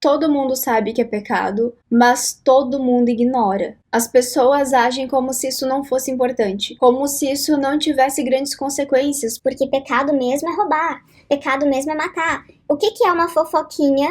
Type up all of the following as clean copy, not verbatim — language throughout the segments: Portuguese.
Todo mundo sabe que é pecado, mas todo mundo ignora. As pessoas agem como se isso não fosse importante, como se isso não tivesse grandes consequências. Porque pecado mesmo é roubar, pecado mesmo é matar. O que é uma fofoquinha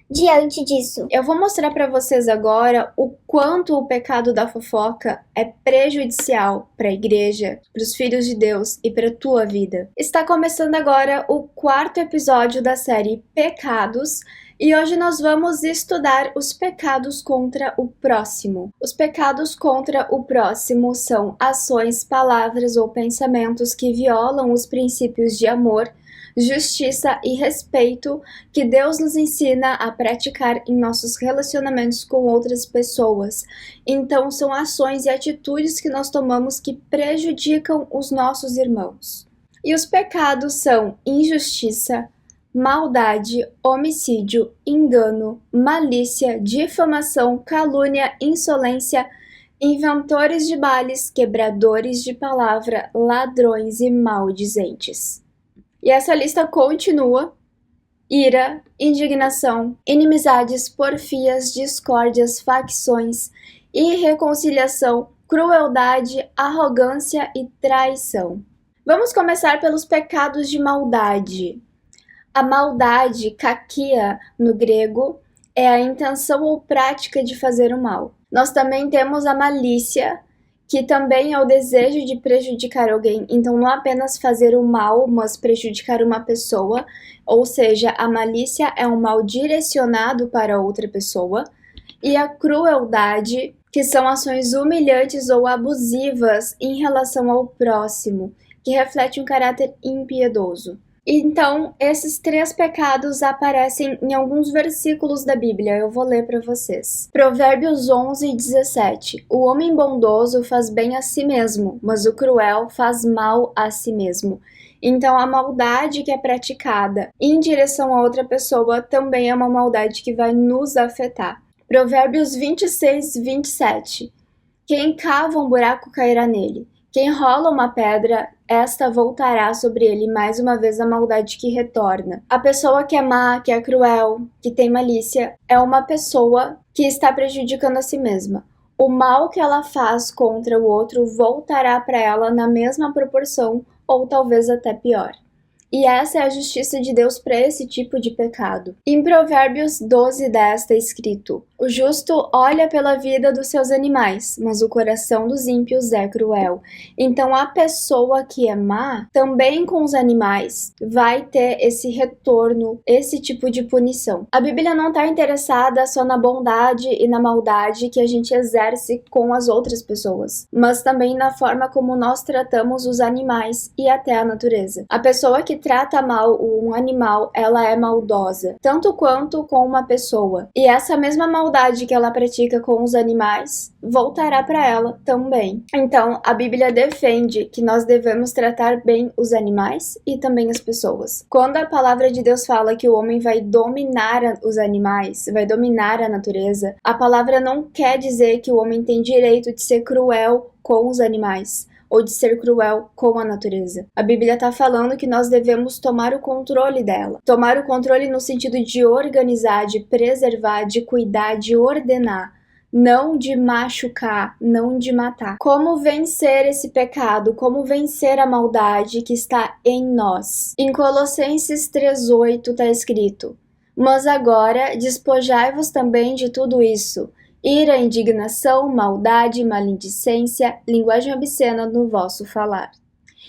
diante disso? Eu vou mostrar para vocês agora o quanto o pecado da fofoca é prejudicial para a igreja, para os filhos de Deus e para a tua vida. Está começando agora o 4º episódio da série Pecados. E hoje nós vamos estudar os pecados contra o próximo. Os pecados contra o próximo são ações, palavras ou pensamentos que violam os princípios de amor, justiça e respeito que Deus nos ensina a praticar em nossos relacionamentos com outras pessoas. Então, são ações e atitudes que nós tomamos que prejudicam os nossos irmãos. E os pecados são injustiça, maldade, homicídio, engano, malícia, difamação, calúnia, insolência, inventores de males, quebradores de palavra, ladrões e maldizentes. E essa lista continua: ira, indignação, inimizades, porfias, discórdias, facções, irreconciliação, crueldade, arrogância e traição. Vamos começar pelos pecados de maldade. A maldade, kakia no grego, é a intenção ou prática de fazer o mal. Nós também temos a malícia, que também é o desejo de prejudicar alguém. Então, não apenas fazer o mal, mas prejudicar uma pessoa. Ou seja, a malícia é um mal direcionado para outra pessoa. E a crueldade, que são ações humilhantes ou abusivas em relação ao próximo, que reflete um caráter impiedoso. Então, esses 3 pecados aparecem em alguns versículos da Bíblia. Eu vou ler para vocês. Provérbios 11:17. O homem bondoso faz bem a si mesmo, mas o cruel faz mal a si mesmo. Então, a maldade que é praticada em direção a outra pessoa também é uma maldade que vai nos afetar. Provérbios 26:27. Quem cava um buraco cairá nele. Quem rola uma pedra, esta voltará sobre ele mais uma vez a maldade que retorna. A pessoa que é má, que é cruel, que tem malícia, é uma pessoa que está prejudicando a si mesma. O mal que ela faz contra o outro voltará para ela na mesma proporção ou talvez até pior. E essa é a justiça de Deus para esse tipo de pecado. Em Provérbios 12:10 está escrito: o justo olha pela vida dos seus animais, mas o coração dos ímpios é cruel. Então a pessoa que é má, também com os animais, vai ter esse retorno, esse tipo de punição. A Bíblia não está interessada só na bondade e na maldade que a gente exerce com as outras pessoas, mas também na forma como nós tratamos os animais e até a natureza. A pessoa que trata mal um animal, ela é maldosa, tanto quanto com uma pessoa. E essa mesma maldade que ela pratica com os animais voltará para ela também. Então, a Bíblia defende que nós devemos tratar bem os animais e também as pessoas. Quando a palavra de Deus fala que o homem vai dominar os animais, vai dominar a natureza, a palavra não quer dizer que o homem tem direito de ser cruel com os animais ou de ser cruel com a natureza. A Bíblia está falando que nós devemos tomar o controle dela. Tomar o controle no sentido de organizar, de preservar, de cuidar, de ordenar. Não de machucar, não de matar. Como vencer esse pecado? Como vencer a maldade que está em nós? Em Colossenses 3:8 está escrito: mas agora despojai-vos também de tudo isso: ira, indignação, maldade, maledicência, linguagem obscena no vosso falar.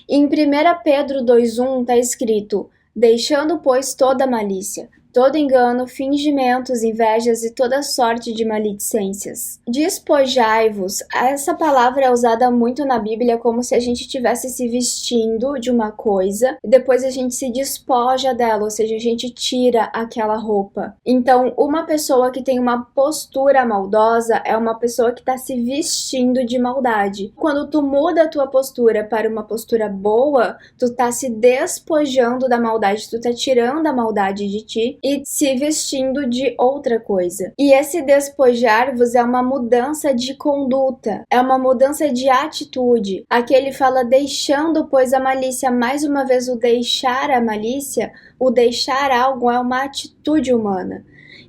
Em 1 Pedro 2:1 está escrito: deixando, pois, toda malícia, todo engano, fingimentos, invejas e toda sorte de maledicências. Despojai-vos, essa palavra é usada muito na Bíblia como se a gente estivesse se vestindo de uma coisa e depois a gente se despoja dela, ou seja, a gente tira aquela roupa. Então, uma pessoa que tem uma postura maldosa é uma pessoa que está se vestindo de maldade. Quando tu muda a tua postura para uma postura boa, tu está se despojando da maldade, tu está tirando a maldade de ti e se vestindo de outra coisa. E esse despojar-vos é uma mudança de conduta, é uma mudança de atitude. Aqui ele fala deixando, pois, a malícia. Mais uma vez, o deixar a malícia, o deixar algo é uma atitude humana.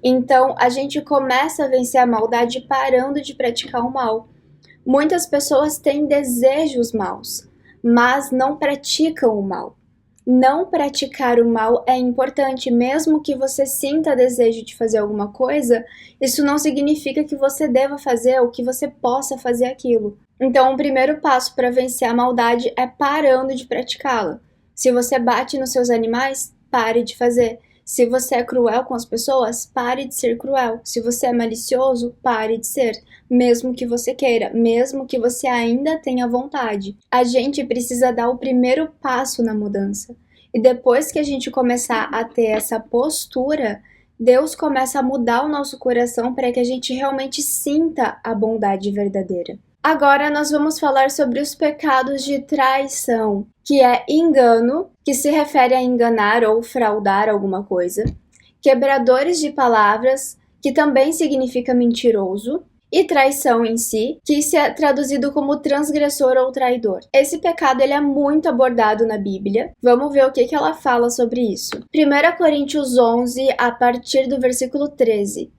Então, a gente começa a vencer a maldade parando de praticar o mal. Muitas pessoas têm desejos maus, mas não praticam o mal. Não praticar o mal é importante, mesmo que você sinta desejo de fazer alguma coisa, isso não significa que você deva fazer ou que você possa fazer aquilo. Então, o primeiro passo para vencer a maldade é parando de praticá-la. Se você bate nos seus animais, pare de fazer. Se você é cruel com as pessoas, pare de ser cruel. Se você é malicioso, pare de ser, mesmo que você queira, mesmo que você ainda tenha vontade. A gente precisa dar o primeiro passo na mudança. E depois que a gente começar a ter essa postura, Deus começa a mudar o nosso coração para que a gente realmente sinta a bondade verdadeira. Agora nós vamos falar sobre os pecados de traição, que é engano, que se refere a enganar ou fraudar alguma coisa, quebradores de palavras, que também significa mentiroso, e traição em si, que se é traduzido como transgressor ou traidor. Esse pecado ele é muito abordado na Bíblia. Vamos ver o que ela fala sobre isso. 1 Coríntios 11, a partir do versículo 13.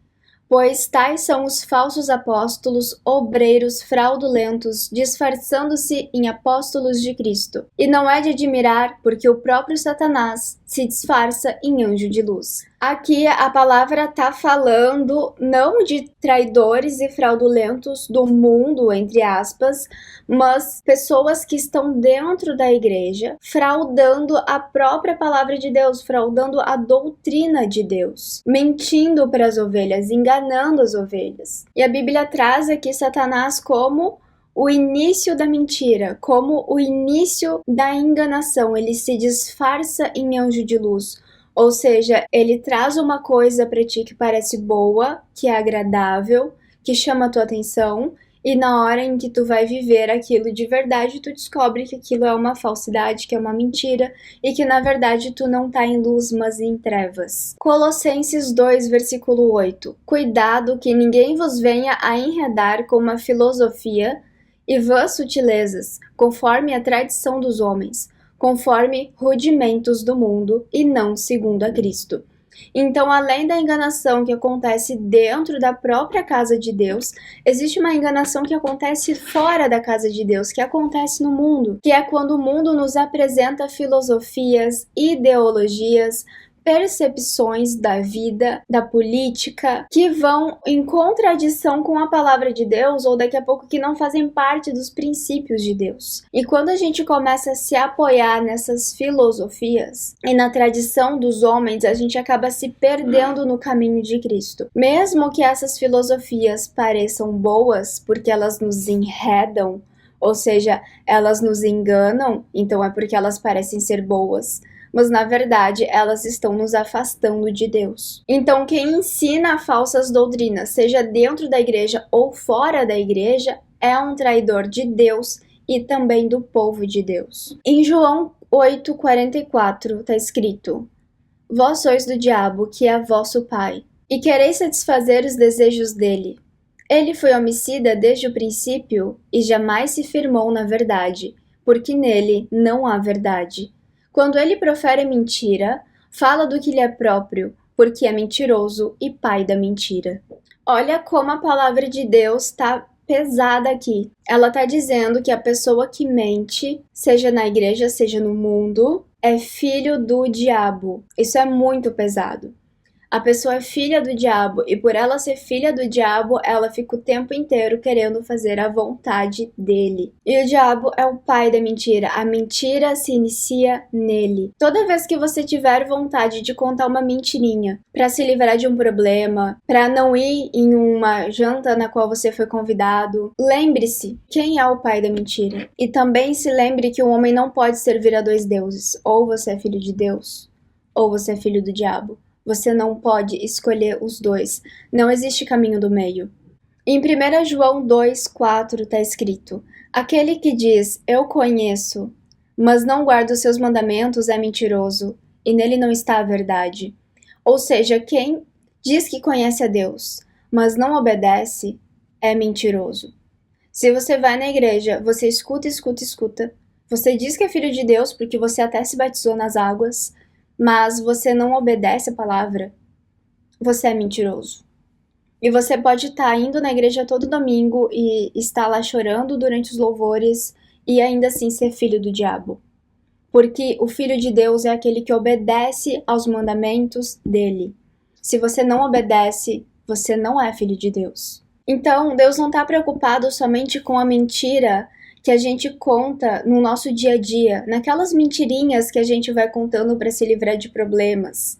Pois tais são os falsos apóstolos, obreiros fraudulentos, disfarçando-se em apóstolos de Cristo. E não é de admirar, porque o próprio Satanás se disfarça em anjo de luz. Aqui a palavra está falando não de traidores e fraudulentos do mundo, entre aspas, mas pessoas que estão dentro da igreja, fraudando a própria palavra de Deus, fraudando a doutrina de Deus, mentindo para as ovelhas, enganando as ovelhas. E a Bíblia traz aqui Satanás como o início da mentira, como o início da enganação. Ele se disfarça em anjo de luz. Ou seja, ele traz uma coisa para ti que parece boa, que é agradável, que chama a tua atenção, e na hora em que tu vai viver aquilo de verdade, tu descobre que aquilo é uma falsidade, que é uma mentira, e que na verdade tu não tá em luz, mas em trevas. Colossenses 2, versículo 8. Cuidado que ninguém vos venha a enredar com uma filosofia e vãs sutilezas, conforme a tradição dos homens, conforme rudimentos do mundo e não segundo a Cristo. Então, além da enganação que acontece dentro da própria casa de Deus, existe uma enganação que acontece fora da casa de Deus, que acontece no mundo, que é quando o mundo nos apresenta filosofias, ideologias, percepções da vida, da política, que vão em contradição com a palavra de Deus ou daqui a pouco que não fazem parte dos princípios de Deus. E quando a gente começa a se apoiar nessas filosofias e na tradição dos homens, a gente acaba se perdendo no caminho de Cristo. Mesmo que essas filosofias pareçam boas, porque elas nos enredam, ou seja, elas nos enganam, então é porque elas parecem ser boas, mas na verdade elas estão nos afastando de Deus. Então quem ensina falsas doutrinas, seja dentro da igreja ou fora da igreja, é um traidor de Deus e também do povo de Deus. Em João 8,44 está escrito: Vós sois do diabo, que é vosso pai, e quereis satisfazer os desejos dele. Ele foi homicida desde o princípio e jamais se firmou na verdade, porque nele não há verdade. Quando ele profere mentira, fala do que lhe é próprio, porque é mentiroso e pai da mentira. Olha como a palavra de Deus está pesada aqui. Ela está dizendo que a pessoa que mente, seja na igreja, seja no mundo, é filho do diabo. Isso é muito pesado. A pessoa é filha do diabo e por ela ser filha do diabo, ela fica o tempo inteiro querendo fazer a vontade dele. E o diabo é o pai da mentira. A mentira se inicia nele. Toda vez que você tiver vontade de contar uma mentirinha para se livrar de um problema, para não ir em uma janta na qual você foi convidado, lembre-se quem é o pai da mentira. E também se lembre que o homem não pode servir a dois deuses. Ou você é filho de Deus, ou você é filho do diabo. Você não pode escolher os dois. Não existe caminho do meio. Em 1 João 2,4 está escrito: Aquele que diz, eu conheço, mas não guarda os seus mandamentos é mentiroso, e nele não está a verdade. Ou seja, quem diz que conhece a Deus, mas não obedece, é mentiroso. Se você vai na igreja, você escuta. Você diz que é filho de Deus porque você até se batizou nas águas, mas você não obedece a palavra, você é mentiroso. E você pode estar indo na igreja todo domingo e estar lá chorando durante os louvores e ainda assim ser filho do diabo. Porque o filho de Deus é aquele que obedece aos mandamentos dele. Se você não obedece, você não é filho de Deus. Então, Deus não está preocupado somente com a mentira que a gente conta no nosso dia a dia, naquelas mentirinhas que a gente vai contando para se livrar de problemas.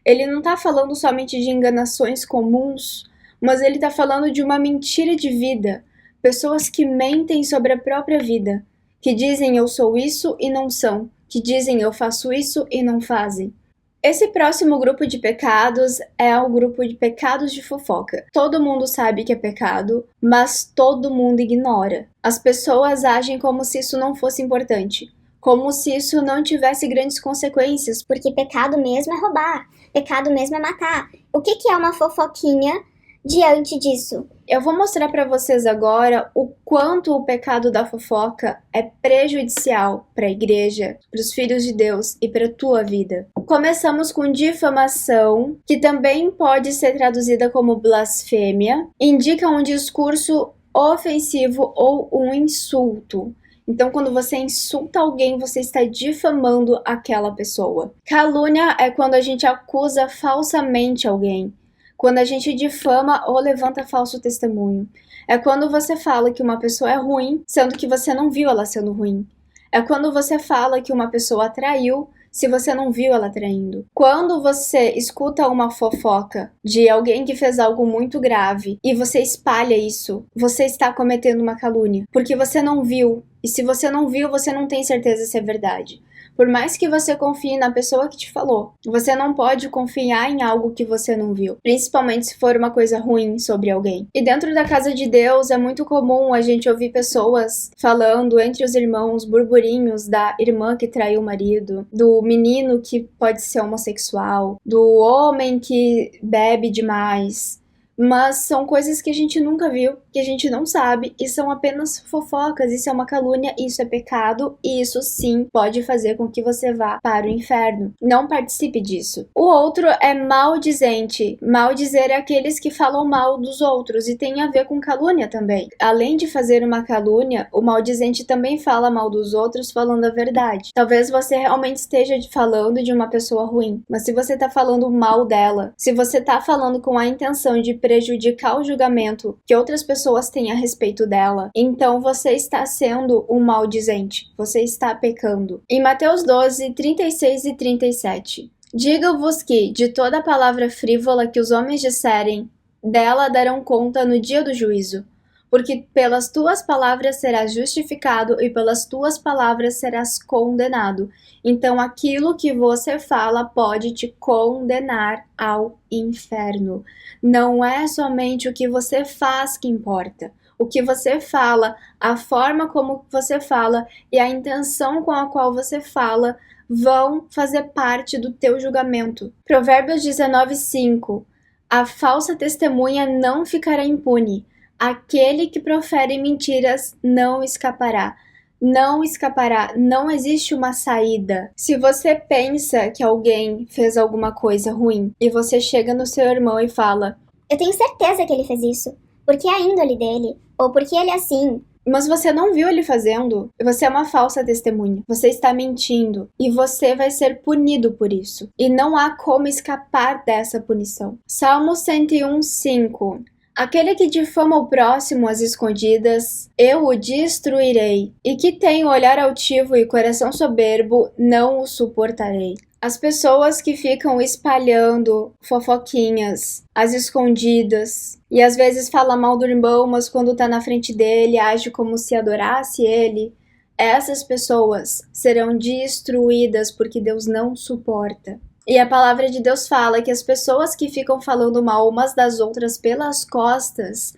Ele não está falando somente de enganações comuns, mas ele está falando de uma mentira de vida. Pessoas que mentem sobre a própria vida, que dizem eu sou isso e não são, que dizem eu faço isso e não fazem. Esse próximo grupo de pecados é o grupo de pecados de fofoca. Todo mundo sabe que é pecado, mas todo mundo ignora. As pessoas agem como se isso não fosse importante, como se isso não tivesse grandes consequências. Porque pecado mesmo é roubar, pecado mesmo é matar. O que é uma fofoquinha diante disso? Eu vou mostrar para vocês agora o quanto o pecado da fofoca é prejudicial para a igreja, para os filhos de Deus e para a tua vida. Começamos com difamação, que também pode ser traduzida como blasfêmia, indica um discurso ofensivo ou um insulto. Então, quando você insulta alguém, você está difamando aquela pessoa. Calúnia é quando a gente acusa falsamente alguém. Quando a gente difama ou levanta falso testemunho. É quando você fala que uma pessoa é ruim, sendo que você não viu ela sendo ruim. É quando você fala que uma pessoa traiu, se você não viu ela traindo. Quando você escuta uma fofoca de alguém que fez algo muito grave e você espalha isso, você está cometendo uma calúnia, porque você não viu. E se você não viu, você não tem certeza se é verdade. Por mais que você confie na pessoa que te falou, você não pode confiar em algo que você não viu, principalmente se for uma coisa ruim sobre alguém. E dentro da casa de Deus é muito comum a gente ouvir pessoas falando entre os irmãos burburinhos da irmã que traiu o marido, do menino que pode ser homossexual, do homem que bebe demais. Mas são coisas que a gente nunca viu, que a gente não sabe, e são apenas fofocas, isso é uma calúnia, isso é pecado, e isso sim pode fazer com que você vá para o inferno. Não participe disso. O outro é maldizente. Maldizer é aqueles que falam mal dos outros, e tem a ver com calúnia também. Além de fazer uma calúnia, o maldizente também fala mal dos outros falando a verdade. Talvez você realmente esteja falando de uma pessoa ruim, mas se você está falando mal dela, se você está falando com a intenção de prejudicar o julgamento que outras pessoas têm a respeito dela, então você está sendo um maldizente, você está pecando. Em Mateus 12, 36 e 37. Digo-vos que, de toda palavra frívola que os homens disserem, dela darão conta no dia do juízo. Porque pelas tuas palavras serás justificado e pelas tuas palavras serás condenado. Então aquilo que você fala pode te condenar ao inferno. Não é somente o que você faz que importa. O que você fala, a forma como você fala e a intenção com a qual você fala vão fazer parte do teu julgamento. Provérbios 19:5. A falsa testemunha não ficará impune. Aquele que profere mentiras não escapará. Não escapará, não existe uma saída. Se você pensa que alguém fez alguma coisa ruim e você chega no seu irmão e fala: eu tenho certeza que ele fez isso, porque é a índole dele, ou porque ele é assim. Mas você não viu ele fazendo, você é uma falsa testemunha, você está mentindo e você vai ser punido por isso. E não há como escapar dessa punição. Salmo 101:5. Aquele que difama o próximo às escondidas, eu o destruirei. E que tem olhar altivo e coração soberbo, não o suportarei. As pessoas que ficam espalhando fofoquinhas às escondidas e às vezes fala mal do irmão, mas quando tá na frente dele age como se adorasse ele, essas pessoas serão destruídas porque Deus não suporta. E a palavra de Deus fala que as pessoas que ficam falando mal umas das outras pelas costas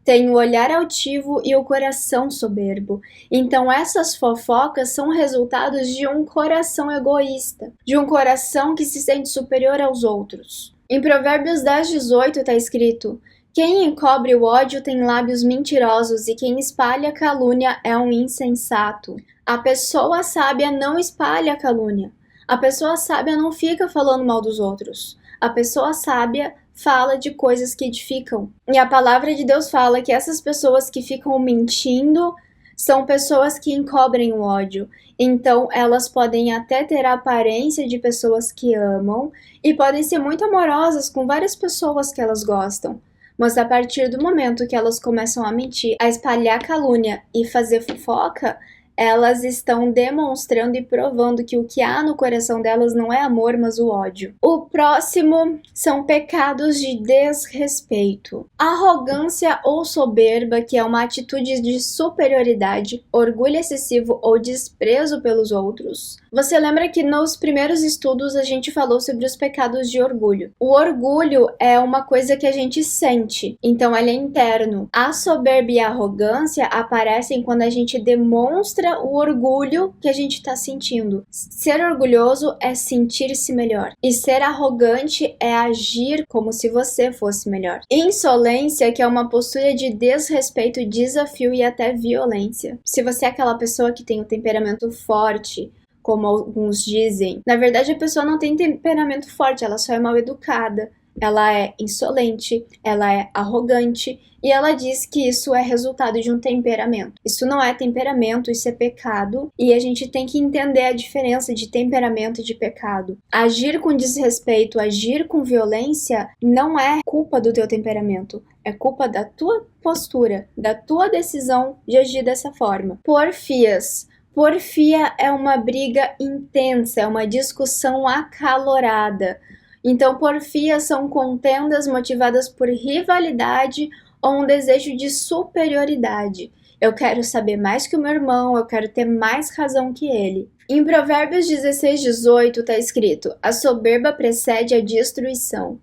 têm o olhar altivo e o coração soberbo. Então essas fofocas são resultados de um coração egoísta, de um coração que se sente superior aos outros. Em Provérbios 10:18 está escrito: quem encobre o ódio tem lábios mentirosos e quem espalha calúnia é um insensato. A pessoa sábia não espalha calúnia. A pessoa sábia não fica falando mal dos outros. A pessoa sábia fala de coisas que edificam. E a palavra de Deus fala que essas pessoas que ficam mentindo são pessoas que encobrem o ódio. Então, elas podem até ter a aparência de pessoas que amam e podem ser muito amorosas com várias pessoas que elas gostam. Mas a partir do momento que elas começam a mentir, a espalhar calúnia e fazer fofoca, elas estão demonstrando e provando que o que há no coração delas não é amor, mas o ódio. O próximo são pecados de desrespeito. Arrogância ou soberba, que é uma atitude de superioridade, orgulho excessivo ou desprezo pelos outros. Você lembra que nos primeiros estudos a gente falou sobre os pecados de orgulho. O orgulho é uma coisa que a gente sente, então ele é interno. A soberba e a arrogância aparecem quando a gente demonstra o orgulho que a gente está sentindo. Ser orgulhoso é sentir-se melhor. E ser arrogante é agir como se você fosse melhor. Insolência, que é uma postura de desrespeito, desafio e até violência. Se você é aquela pessoa que tem um temperamento forte, como alguns dizem, na verdade a pessoa não tem temperamento forte, ela só é mal educada. Ela é insolente, ela é arrogante e ela diz que isso é resultado de um temperamento. Isso não é temperamento, isso é pecado e a gente tem que entender a diferença de temperamento e de pecado. Agir com desrespeito, agir com violência não é culpa do teu temperamento, é culpa da tua postura, da tua decisão de agir dessa forma. Porfias. Porfia é uma briga intensa, é uma discussão acalorada. Então, porfias são contendas motivadas por rivalidade ou um desejo de superioridade. Eu quero saber mais que o meu irmão, eu quero ter mais razão que ele. Em Provérbios 16:18 está escrito: a soberba precede a destruição,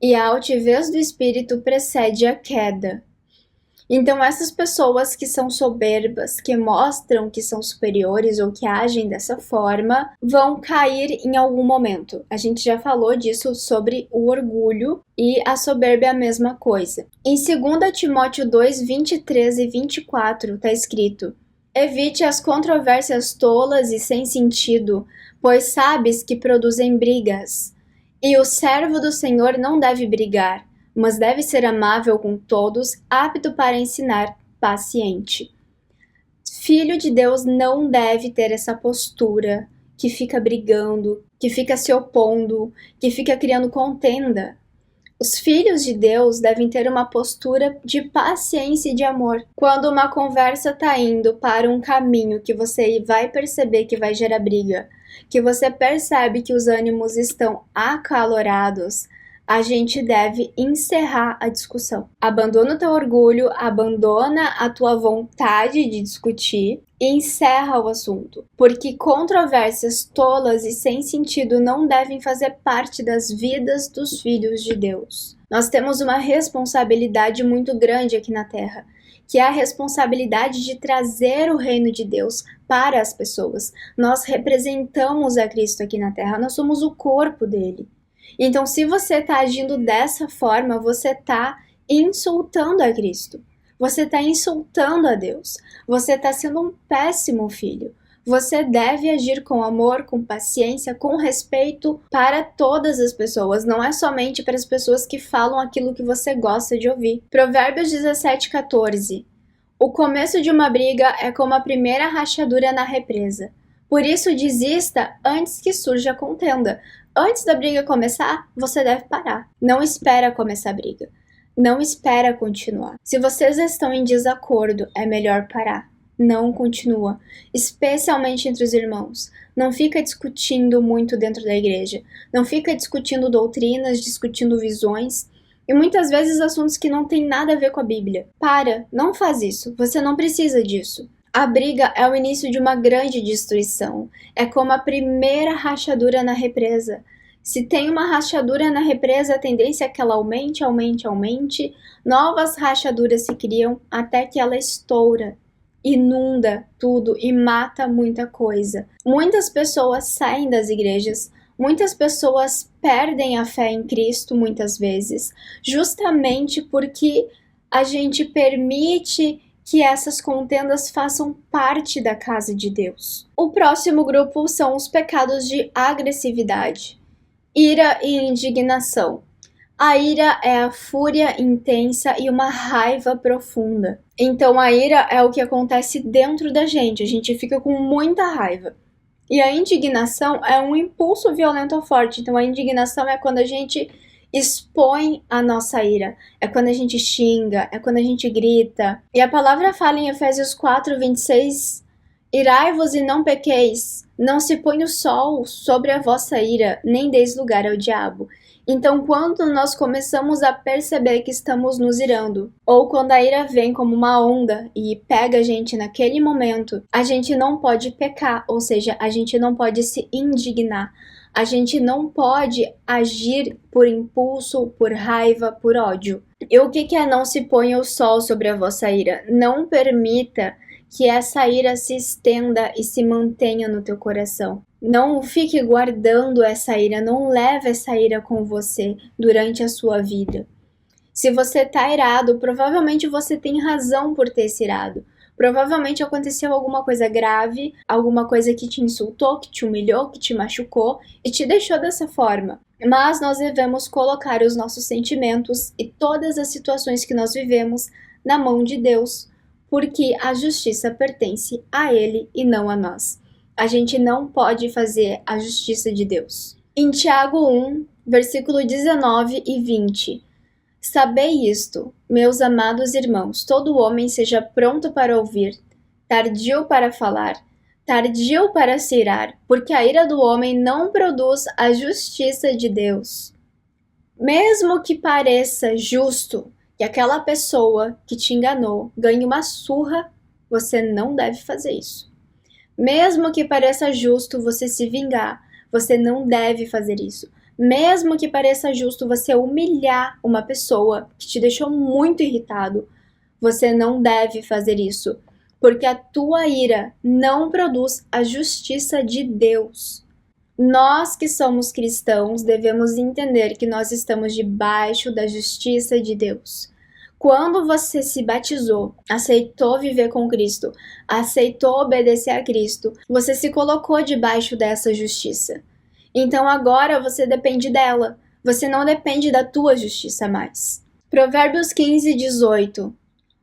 e a altivez do espírito precede a queda. Então, essas pessoas que são soberbas, que mostram que são superiores ou que agem dessa forma, vão cair em algum momento. A gente já falou disso sobre o orgulho e a soberba é a mesma coisa. Em 2 Timóteo 2, 23 e 24 está escrito: evite as controvérsias tolas e sem sentido, pois sabes que produzem brigas. E o servo do Senhor não deve brigar, mas deve ser amável com todos, apto para ensinar, paciente. Filho de Deus não deve ter essa postura que fica brigando, que fica se opondo, que fica criando contenda. Os filhos de Deus devem ter uma postura de paciência e de amor. Quando uma conversa está indo para um caminho que você vai perceber que vai gerar briga, que você percebe que os ânimos estão acalorados, a gente deve encerrar a discussão. Abandona o teu orgulho, abandona a tua vontade de discutir e encerra o assunto. Porque controvérsias tolas e sem sentido não devem fazer parte das vidas dos filhos de Deus. Nós temos uma responsabilidade muito grande aqui na Terra, que é a responsabilidade de trazer o reino de Deus para as pessoas. Nós representamos a Cristo aqui na Terra, nós somos o corpo dele. Então, se você está agindo dessa forma, você está insultando a Cristo. Você está insultando a Deus. Você está sendo um péssimo filho. Você deve agir com amor, com paciência, com respeito para todas as pessoas. Não é somente para as pessoas que falam aquilo que você gosta de ouvir. Provérbios 17:14. O começo de uma briga é como a primeira rachadura na represa. Por isso, desista antes que surja a contenda. Antes da briga começar, você deve parar. Não espera começar a briga. Não espera continuar. Se vocês estão em desacordo, é melhor parar. Não continua. Especialmente entre os irmãos. Não fica discutindo muito dentro da igreja. Não fica discutindo doutrinas, discutindo visões. E muitas vezes assuntos que não têm nada a ver com a Bíblia. Para, não faz isso. Você não precisa disso. A briga é o início de uma grande destruição. É como a primeira rachadura na represa. Se tem uma rachadura na represa, a tendência é que ela aumente. Novas rachaduras se criam até que ela estoura, inunda tudo e mata muita coisa. Muitas pessoas saem das igrejas, muitas pessoas perdem a fé em Cristo muitas vezes, justamente porque a gente permite que essas contendas façam parte da casa de Deus. O próximo grupo são os pecados de agressividade, ira e indignação. A ira é a fúria intensa e uma raiva profunda. Então a ira é o que acontece dentro da gente, a gente fica com muita raiva. E a indignação é um impulso violento ou forte. Então a indignação é quando a gente expõe a nossa ira, é quando a gente xinga, é quando a gente grita. E a palavra fala em Efésios 4:26: irai-vos e não pequeis, não se põe o sol sobre a vossa ira, nem deis lugar ao diabo. Então, quando nós começamos a perceber que estamos nos irando, ou quando a ira vem como uma onda e pega a gente naquele momento, a gente não pode pecar, ou seja, a gente não pode se indignar. A gente não pode agir por impulso, por raiva, por ódio. E o que é não se ponha o sol sobre a vossa ira? Não permita que essa ira se estenda e se mantenha no teu coração. Não fique guardando essa ira, não leve essa ira com você durante a sua vida. Se você está irado, provavelmente você tem razão por ter se irado. Provavelmente aconteceu alguma coisa grave, alguma coisa que te insultou, que te humilhou, que te machucou e te deixou dessa forma. Mas nós devemos colocar os nossos sentimentos e todas as situações que nós vivemos na mão de Deus, porque a justiça pertence a Ele e não a nós. A gente não pode fazer a justiça de Deus. Em Tiago 1, versículo 19 e 20, sabei isto, meus amados irmãos, todo homem seja pronto para ouvir, tardio para falar, tardio para se irar, porque a ira do homem não produz a justiça de Deus. Mesmo que pareça justo que aquela pessoa que te enganou ganhe uma surra, você não deve fazer isso. Mesmo que pareça justo você se vingar, você não deve fazer isso. Mesmo que pareça justo você humilhar uma pessoa que te deixou muito irritado, você não deve fazer isso, porque a tua ira não produz a justiça de Deus. Nós que somos cristãos devemos entender que nós estamos debaixo da justiça de Deus. Quando você se batizou, aceitou viver com Cristo, aceitou obedecer a Cristo, você se colocou debaixo dessa justiça. Então agora você depende dela, você não depende da tua justiça mais. Provérbios 15:18.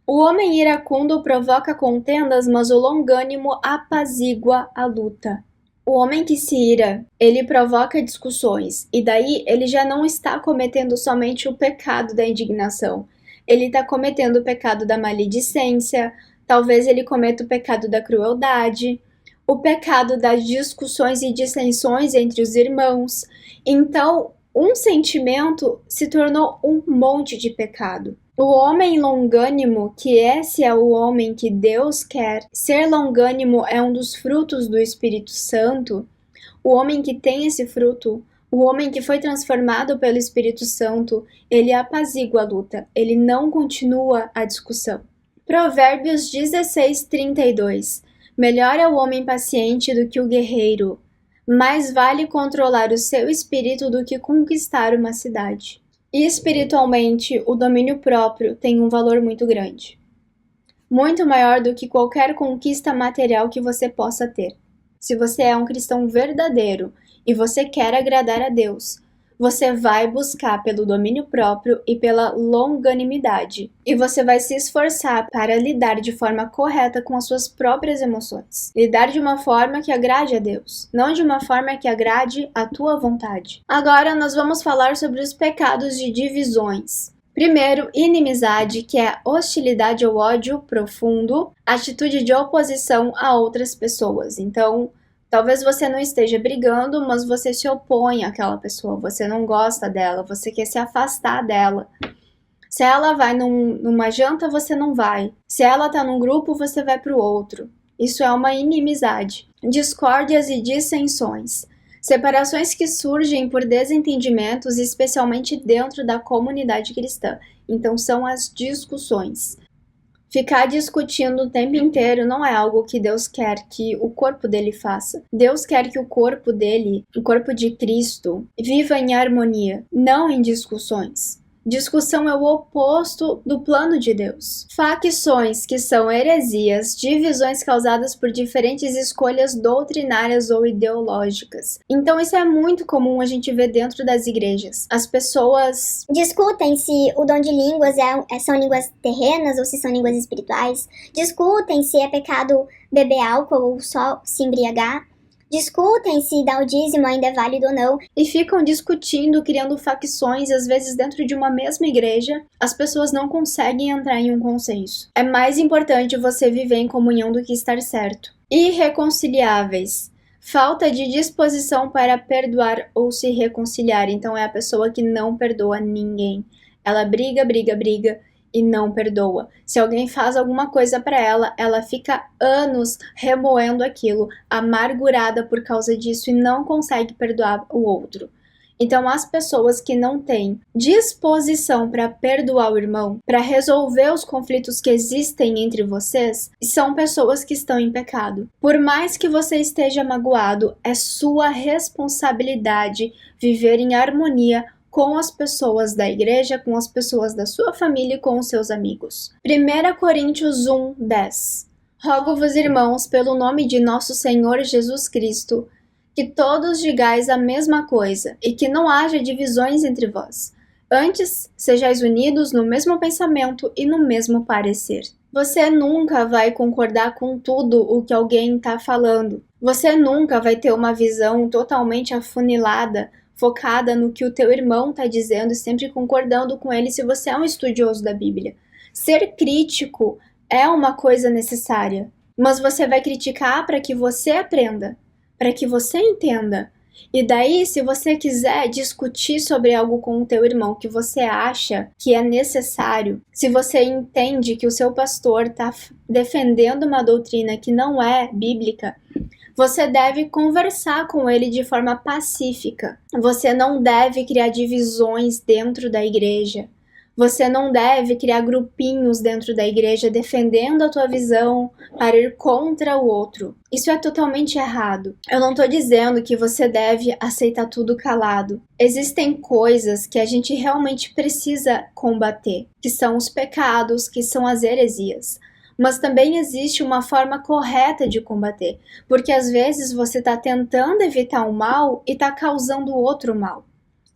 O homem iracundo provoca contendas, mas o longânimo apazigua a luta. O homem que se ira, ele provoca discussões, e daí ele já não está cometendo somente o pecado da indignação. Ele está cometendo o pecado da maledicência, talvez ele cometa o pecado da crueldade, o pecado das discussões e dissensões entre os irmãos. Então, um sentimento se tornou um monte de pecado. O homem longânimo, que esse é o homem que Deus quer, ser longânimo é um dos frutos do Espírito Santo. O homem que tem esse fruto, o homem que foi transformado pelo Espírito Santo, ele apazigua a luta, ele não continua a discussão. Provérbios 16:32. Melhor é o homem paciente do que o guerreiro, mais vale controlar o seu espírito do que conquistar uma cidade. E espiritualmente, o domínio próprio tem um valor muito grande, muito maior do que qualquer conquista material que você possa ter. Se você é um cristão verdadeiro e você quer agradar a Deus, você vai buscar pelo domínio próprio e pela longanimidade. E você vai se esforçar para lidar de forma correta com as suas próprias emoções. Lidar de uma forma que agrade a Deus, não de uma forma que agrade a tua vontade. Agora nós vamos falar sobre os pecados de divisões. Primeiro, inimizade, que é hostilidade ou ódio profundo, atitude de oposição a outras pessoas. Então, talvez você não esteja brigando, mas você se opõe àquela pessoa, você não gosta dela, você quer se afastar dela. Se ela vai numa janta, você não vai. Se ela tá num grupo, você vai pro outro. Isso é uma inimizade. Discórdias e dissensões. Separações que surgem por desentendimentos, especialmente dentro da comunidade cristã. Então, são as discussões. Ficar discutindo o tempo inteiro não é algo que Deus quer que o corpo dele faça. Deus quer que o corpo dele, o corpo de Cristo, viva em harmonia, não em discussões. Discussão é o oposto do plano de Deus. Facções, que são heresias, divisões causadas por diferentes escolhas doutrinárias ou ideológicas. Então isso é muito comum a gente ver dentro das igrejas. As pessoas discutem se o dom de línguas são línguas terrenas ou se são línguas espirituais. Discutem se é pecado beber álcool ou só se embriagar. Discutem se dar o dízimo ainda é válido ou não. E ficam discutindo, criando facções, às vezes dentro de uma mesma igreja, as pessoas não conseguem entrar em um consenso. É mais importante você viver em comunhão do que estar certo. Irreconciliáveis. Falta de disposição para perdoar ou se reconciliar. Então é a pessoa que não perdoa ninguém. Ela briga e não perdoa. Se alguém faz alguma coisa para ela, ela fica anos remoendo aquilo, amargurada por causa disso e não consegue perdoar o outro. Então, as pessoas que não têm disposição para perdoar o irmão, para resolver os conflitos que existem entre vocês, são pessoas que estão em pecado. Por mais que você esteja magoado, é sua responsabilidade viver em harmonia com as pessoas da igreja, com as pessoas da sua família e com os seus amigos. 1 Coríntios 1:10. Rogo-vos, irmãos, pelo nome de nosso Senhor Jesus Cristo, que todos digais a mesma coisa e que não haja divisões entre vós. Antes, sejais unidos no mesmo pensamento e no mesmo parecer. Você nunca vai concordar com tudo o que alguém está falando. Você nunca vai ter uma visão totalmente afunilada, focada no que o teu irmão está dizendo e sempre concordando com ele se você é um estudioso da Bíblia. Ser crítico é uma coisa necessária, mas você vai criticar para que você aprenda, para que você entenda. E daí, se você quiser discutir sobre algo com o teu irmão que você acha que é necessário, se você entende que o seu pastor está defendendo uma doutrina que não é bíblica, você deve conversar com ele de forma pacífica. Você não deve criar divisões dentro da igreja. Você não deve criar grupinhos dentro da igreja defendendo a tua visão para ir contra o outro. Isso é totalmente errado. Eu não estou dizendo que você deve aceitar tudo calado. Existem coisas que a gente realmente precisa combater, que são os pecados, que são as heresias. Mas também existe uma forma correta de combater, porque às vezes você está tentando evitar o mal e está causando outro mal.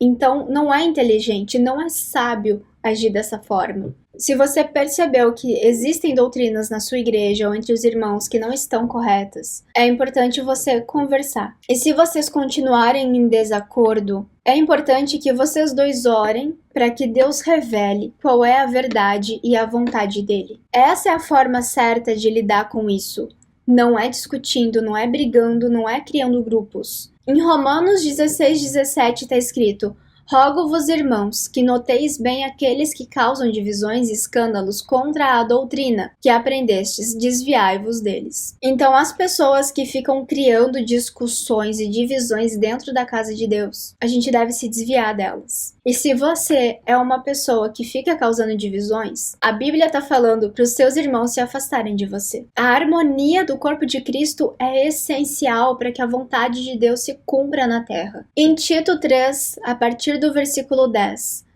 Então não é inteligente, não é sábio agir dessa forma. Se você percebeu que existem doutrinas na sua igreja ou entre os irmãos que não estão corretas, é importante você conversar. E se vocês continuarem em desacordo, é importante que vocês dois orem para que Deus revele qual é a verdade e a vontade dele. Essa é a forma certa de lidar com isso. Não é discutindo, não é brigando, não é criando grupos. Em Romanos 16:17 está escrito: rogo-vos, irmãos, que noteis bem aqueles que causam divisões e escândalos contra a doutrina que aprendestes, desviai-vos deles. Então, as pessoas que ficam criando discussões e divisões dentro da casa de Deus, a gente deve se desviar delas. E se você é uma pessoa que fica causando divisões, a Bíblia está falando para os seus irmãos se afastarem de você. A harmonia do corpo de Cristo é essencial para que a vontade de Deus se cumpra na terra. Em Tito 3, a partir do versículo 10.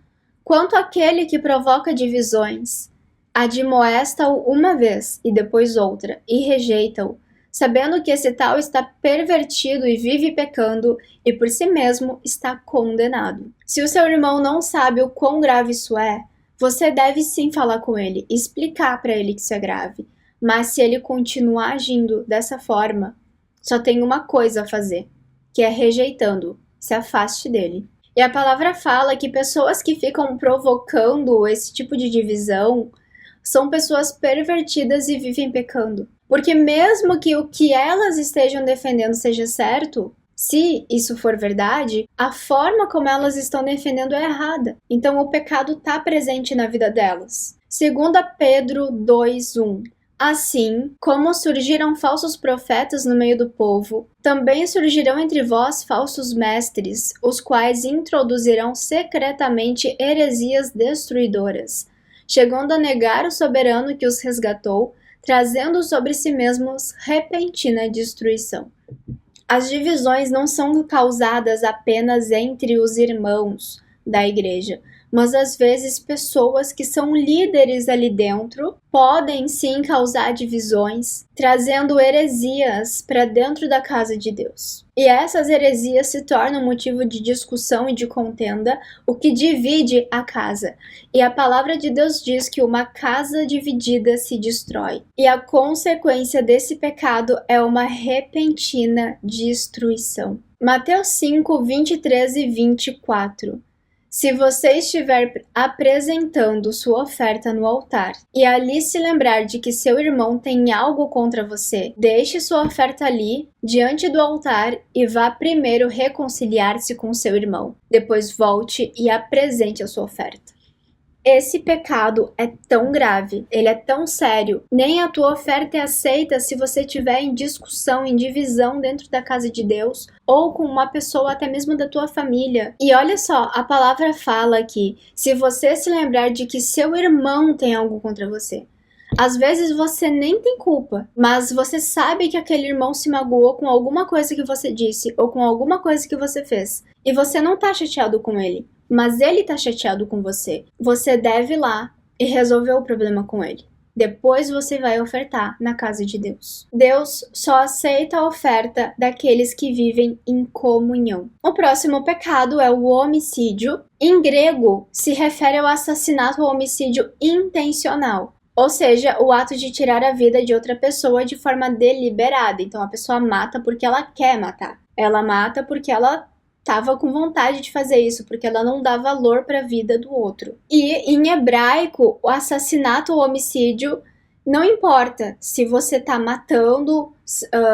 Quanto àquele que provoca divisões, admoesta-o uma vez e depois outra, e rejeita-o, sabendo que esse tal está pervertido e vive pecando, e por si mesmo está condenado. Se o seu irmão não sabe o quão grave isso é, você deve sim falar com ele, explicar para ele que isso é grave. Mas se ele continuar agindo dessa forma, só tem uma coisa a fazer, que é rejeitando, se afaste dele. E a palavra fala que pessoas que ficam provocando esse tipo de divisão são pessoas pervertidas e vivem pecando. Porque mesmo que o que elas estejam defendendo seja certo, se isso for verdade, a forma como elas estão defendendo é errada. Então o pecado está presente na vida delas. 2 Pedro 2:1. Assim, como surgiram falsos profetas no meio do povo, também surgirão entre vós falsos mestres, os quais introduzirão secretamente heresias destruidoras, chegando a negar o soberano que os resgatou, trazendo sobre si mesmos repentina destruição. As divisões não são causadas apenas entre os irmãos da igreja, mas às vezes pessoas que são líderes ali dentro podem sim causar divisões, trazendo heresias para dentro da casa de Deus. E essas heresias se tornam motivo de discussão e de contenda, o que divide a casa. E a palavra de Deus diz que uma casa dividida se destrói. E a consequência desse pecado é uma repentina destruição. Mateus 5, 23 e 24. Se você estiver apresentando sua oferta no altar e ali se lembrar de que seu irmão tem algo contra você, deixe sua oferta ali, diante do altar, e vá primeiro reconciliar-se com seu irmão. Depois volte e apresente a sua oferta. Esse pecado é tão grave, ele é tão sério, nem a tua oferta é aceita se você estiver em discussão, em divisão dentro da casa de Deus, ou com uma pessoa até mesmo da tua família. E olha só, a palavra fala aqui, se você se lembrar de que seu irmão tem algo contra você. Às vezes você nem tem culpa, mas você sabe que aquele irmão se magoou com alguma coisa que você disse, ou com alguma coisa que você fez, e você não tá chateado com ele. Mas ele tá chateado com você. Você deve ir lá e resolver o problema com ele. Depois você vai ofertar na casa de Deus. Deus só aceita a oferta daqueles que vivem em comunhão. O próximo pecado é o homicídio. Em grego, se refere ao assassinato ou homicídio intencional. Ou seja, o ato de tirar a vida de outra pessoa de forma deliberada. Então a pessoa mata porque ela quer matar. Ela mata porque ela estava com vontade de fazer isso, porque ela não dá valor para a vida do outro. E em hebraico, o assassinato ou homicídio não importa se você está matando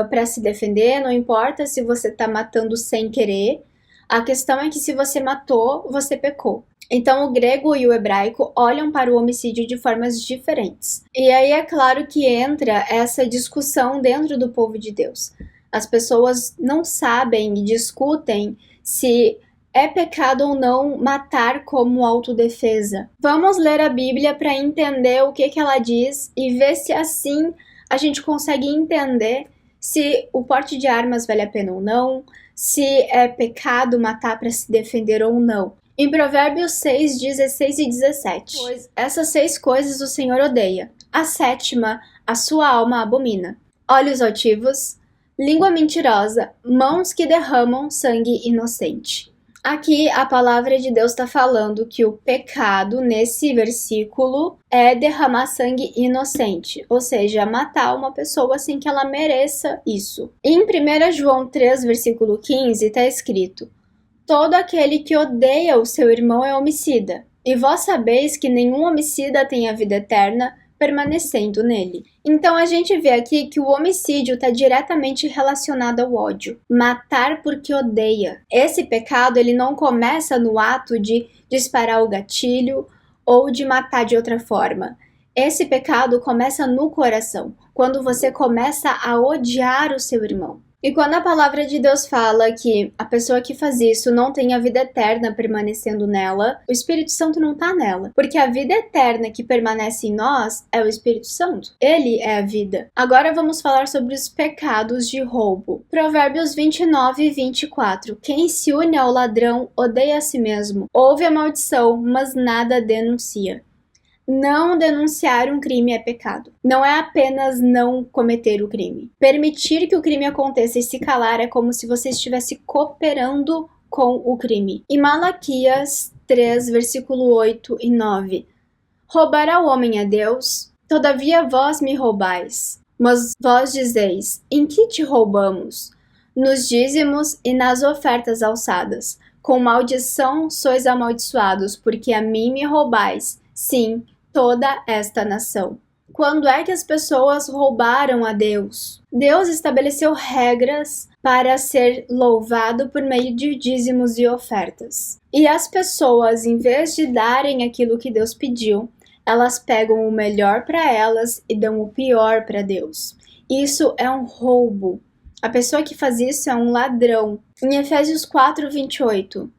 para se defender, não importa se você está matando sem querer. A questão é que se você matou, você pecou. Então o grego e o hebraico olham para o homicídio de formas diferentes. E aí é claro que entra essa discussão dentro do povo de Deus. As pessoas não sabem e discutem se é pecado ou não matar como autodefesa. Vamos ler a Bíblia para entender o que ela diz e ver se assim a gente consegue entender se o porte de armas vale a pena ou não, se é pecado matar para se defender ou não. Em Provérbios 6, 16 e 17. Pois essas 6 coisas o Senhor odeia. A 7ª, a sua alma abomina. Olhos altivos, língua mentirosa, mãos que derramam sangue inocente. Aqui a palavra de Deus está falando que o pecado nesse versículo é derramar sangue inocente, ou seja, matar uma pessoa sem que ela mereça isso. Em 1 João 3, versículo 15, está escrito: todo aquele que odeia o seu irmão é homicida, e vós sabeis que nenhum homicida tem a vida eterna permanecendo nele. Então a gente vê aqui que o homicídio está diretamente relacionado ao ódio. Matar porque odeia. Esse pecado ele não começa no ato de disparar o gatilho ou de matar de outra forma. Esse pecado começa no coração, quando você começa a odiar o seu irmão. E quando a palavra de Deus fala que a pessoa que faz isso não tem a vida eterna permanecendo nela, o Espírito Santo não está nela. Porque a vida eterna que permanece em nós é o Espírito Santo. Ele é a vida. Agora vamos falar sobre os pecados de roubo. Provérbios 29 e 24. Quem se une ao ladrão odeia a si mesmo. Ouve a maldição, mas nada denuncia. Não denunciar um crime é pecado. Não é apenas não cometer o crime. Permitir que o crime aconteça e se calar é como se você estivesse cooperando com o crime. Em Malaquias 3, versículo 8 e 9. Roubará o homem a Deus? Todavia vós me roubais. Mas vós dizeis, em que te roubamos? Nos dízimos e nas ofertas alçadas. Com maldição sois amaldiçoados, porque a mim me roubais. Sim, toda esta nação. Quando é que as pessoas roubaram a Deus? Deus estabeleceu regras para ser louvado por meio de dízimos e ofertas. E as pessoas, em vez de darem aquilo que Deus pediu, elas pegam o melhor para elas e dão o pior para Deus. Isso é um roubo. A pessoa que faz isso é um ladrão. Em Efésios 4, 28.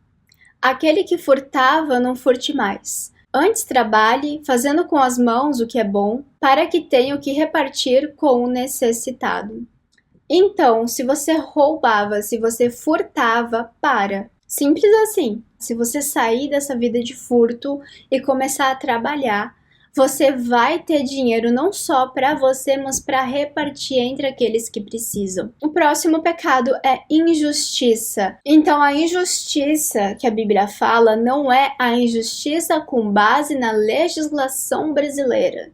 Aquele que furtava, não furte mais. Antes trabalhe, fazendo com as mãos o que é bom, para que tenha o que repartir com o necessitado. Então, se você roubava, se você furtava, para. Simples assim. Se você sair dessa vida de furto e começar a trabalhar, você vai ter dinheiro não só para você, mas para repartir entre aqueles que precisam. O próximo pecado é injustiça. Então, a injustiça que a Bíblia fala não é a injustiça com base na legislação brasileira.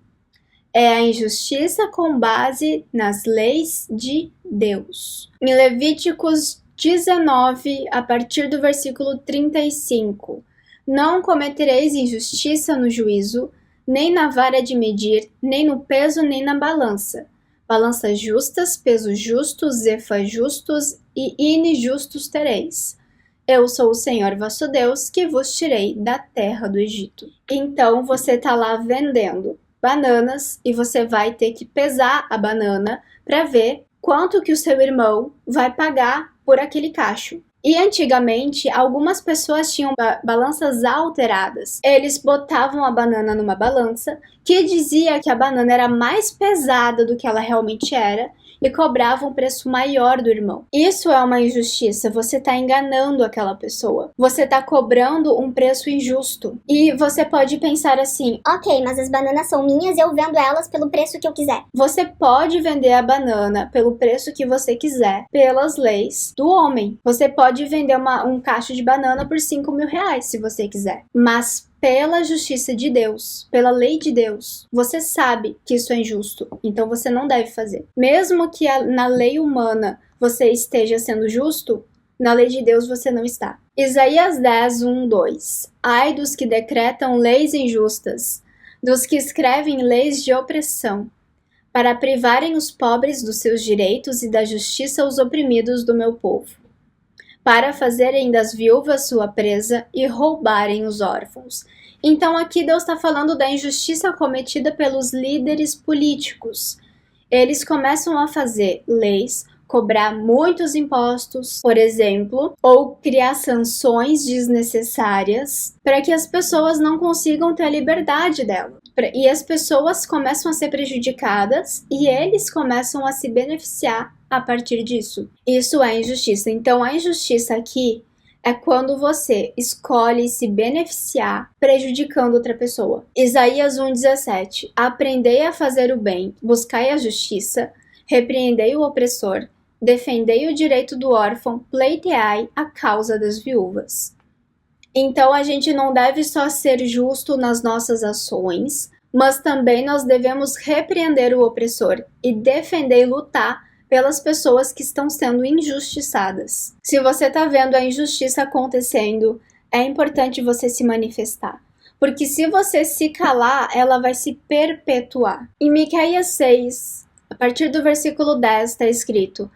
É a injustiça com base nas leis de Deus. Em Levíticos 19, a partir do versículo 35, não cometereis injustiça no juízo, nem na vara de medir, nem no peso, nem na balança. Balanças justas, pesos justos, zefas justos e hines justos tereis. Eu sou o Senhor vosso Deus, que vos tirei da terra do Egito. Então você está lá vendendo bananas e você vai ter que pesar a banana para ver quanto que o seu irmão vai pagar por aquele cacho. E antigamente, algumas pessoas tinham balanças alteradas. Eles botavam a banana numa balança que dizia que a banana era mais pesada do que ela realmente era e cobravam um preço maior do irmão. Isso é uma injustiça, você está enganando aquela pessoa. Você está cobrando um preço injusto. E você pode pensar assim: ok, mas as bananas são minhas e eu vendo elas pelo preço que eu quiser. Você pode vender a banana pelo preço que você quiser, pelas leis do homem. Você pode vender um cacho de banana por 5 mil reais, se você quiser. Mas pela justiça de Deus, pela lei de Deus, você sabe que isso é injusto, então você não deve fazer. Mesmo que na lei humana você esteja sendo justo, na lei de Deus você não está. Isaías 10, 1, 2. Ai dos que decretam leis injustas, dos que escrevem leis de opressão, para privarem os pobres dos seus direitos e da justiça aos oprimidos do meu povo, para fazerem das viúvas sua presa e roubarem os órfãos. Então aqui Deus está falando da injustiça cometida pelos líderes políticos. Eles começam a fazer leis, cobrar muitos impostos, por exemplo, ou criar sanções desnecessárias para que as pessoas não consigam ter a liberdade dela. E as pessoas começam a ser prejudicadas e eles começam a se beneficiar a partir disso. Isso é injustiça. Então a injustiça aqui é quando você escolhe se beneficiar prejudicando outra pessoa. Isaías 1,17. Aprendei a fazer o bem, buscai a justiça, repreendei o opressor, defendei o direito do órfão, pleiteai a causa das viúvas. Então a gente não deve só ser justo nas nossas ações, mas também nós devemos repreender o opressor e defender e lutar pelas pessoas que estão sendo injustiçadas. Se você está vendo a injustiça acontecendo, é importante você se manifestar. Porque se você se calar, ela vai se perpetuar. Em Miqueias 6, a partir do versículo 10, está escrito: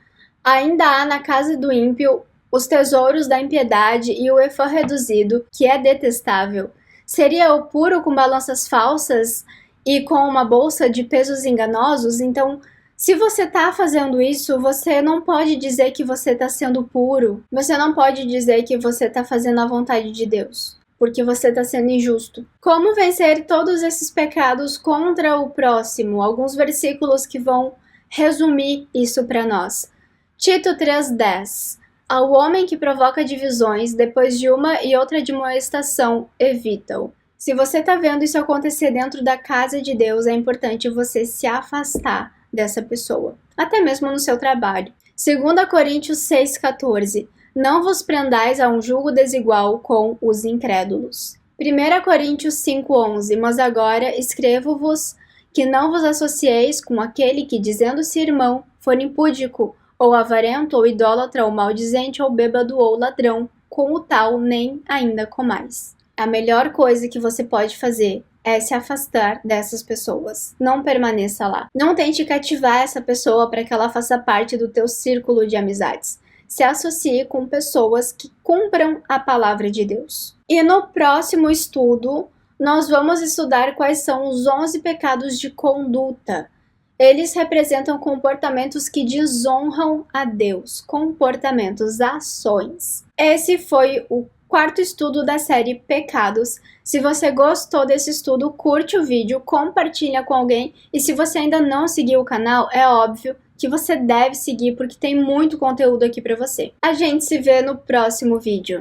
ainda há na casa do ímpio os tesouros da impiedade e o efã reduzido, que é detestável. Seria o puro com balanças falsas e com uma bolsa de pesos enganosos? Então, se você está fazendo isso, você não pode dizer que você está sendo puro. Você não pode dizer que você está fazendo a vontade de Deus, porque você está sendo injusto. Como vencer todos esses pecados contra o próximo? Alguns versículos que vão resumir isso para nós. Tito 3,10. Ao homem que provoca divisões, depois de uma e outra admoestação, evita-o. Se você está vendo isso acontecer dentro da casa de Deus, é importante você se afastar dessa pessoa, até mesmo no seu trabalho. 2 Coríntios 6,14. Não vos prendais a um julgo desigual com os incrédulos. 1 Coríntios 5,11. Mas agora escrevo-vos que não vos associeis com aquele que, dizendo-se irmão, for impúdico, ou avarento, ou idólatra, ou maldizente, ou bêbado, ou ladrão. Com o tal nem ainda comais. A melhor coisa que você pode fazer é se afastar dessas pessoas. Não permaneça lá. Não tente cativar essa pessoa para que ela faça parte do teu círculo de amizades. Se associe com pessoas que cumpram a palavra de Deus. E no próximo estudo, nós vamos estudar quais são os 11 pecados de conduta. Eles representam comportamentos que desonram a Deus, comportamentos, ações. Esse foi o quarto estudo da série Pecados. Se você gostou desse estudo, curte o vídeo, compartilha com alguém. E se você ainda não seguiu o canal, é óbvio que você deve seguir porque tem muito conteúdo aqui para você. A gente se vê no próximo vídeo.